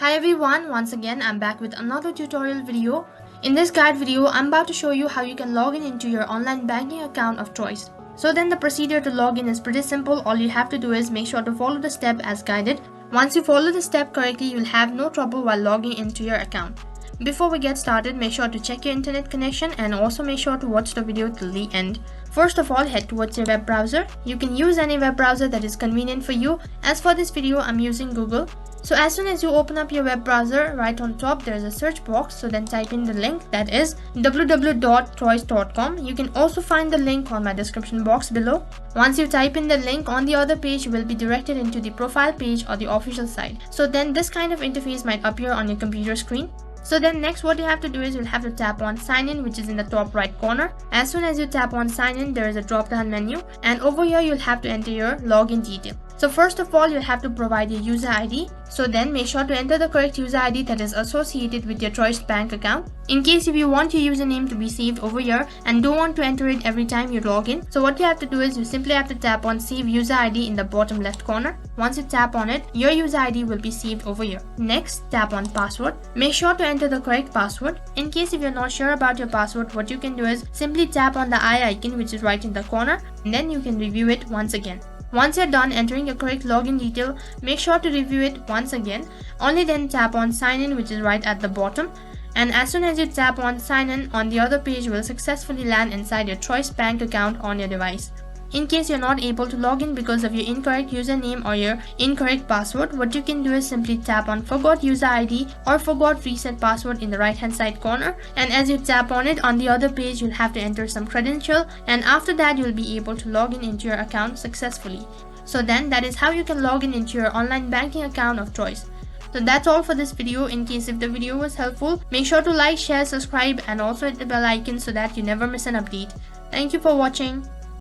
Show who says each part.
Speaker 1: Hi everyone, once again I'm back with another tutorial video. In this guide video, I'm about to show you how you can log in into your online banking account of choice. So then the procedure to log in is pretty simple. All you have to do is make sure to follow the step as guided. Once you follow the step correctly, you'll have no trouble while logging into your account. Before we get started, make sure to check your internet connection and also make sure to watch the video till the end. First of all, head towards your web browser. You can use any web browser that is convenient for you. As for this video, I'm using Google. So as soon as you open up your web browser, right on top there is a search box. So then type in the link, that is www.truist.com. You can also find the link on my description box below. Once you type in the link, on the other page you will be directed into the profile page or the official site. So then this kind of interface might appear on your computer screen. So then next what you have to do is you'll have to tap on sign in, which is in the top right corner. As soon as you tap on sign in, there is a drop down menu, and over here you'll have to enter your login detail. So first of all, you'll have to provide your user ID. So then make sure to enter the correct user ID that is associated with your Truist Bank account. In case if you want your username to be saved over here and don't want to enter it every time you log in, so what you have to do is you simply have to tap on save user ID in the bottom left corner. Once you tap on it, your user ID will be saved over here. Next, tap on password. Make sure to enter the correct password. In case if you're not sure about your password, what you can do is simply tap on the eye icon, which is right in the corner, and then you can review it once again. Once you're done entering your correct login detail, make sure to review it once again. Only then tap on sign in, which is right at the bottom. And as soon as you tap on sign in, on the other page you will successfully land inside your Truist Bank account on your device. In case you're not able to log in because of your incorrect username or your incorrect password, what you can do is simply tap on forgot user ID or forgot reset password in the right hand side corner, and as you tap on it, on the other page you'll have to enter some credential, and after that you'll be able to log in into your account successfully. So then that is how you can log in into your online banking account of choice. So that's all for this video. In case if the video was helpful, make sure to like, share, subscribe and also hit the bell icon so that you never miss an update. Thank you for watching.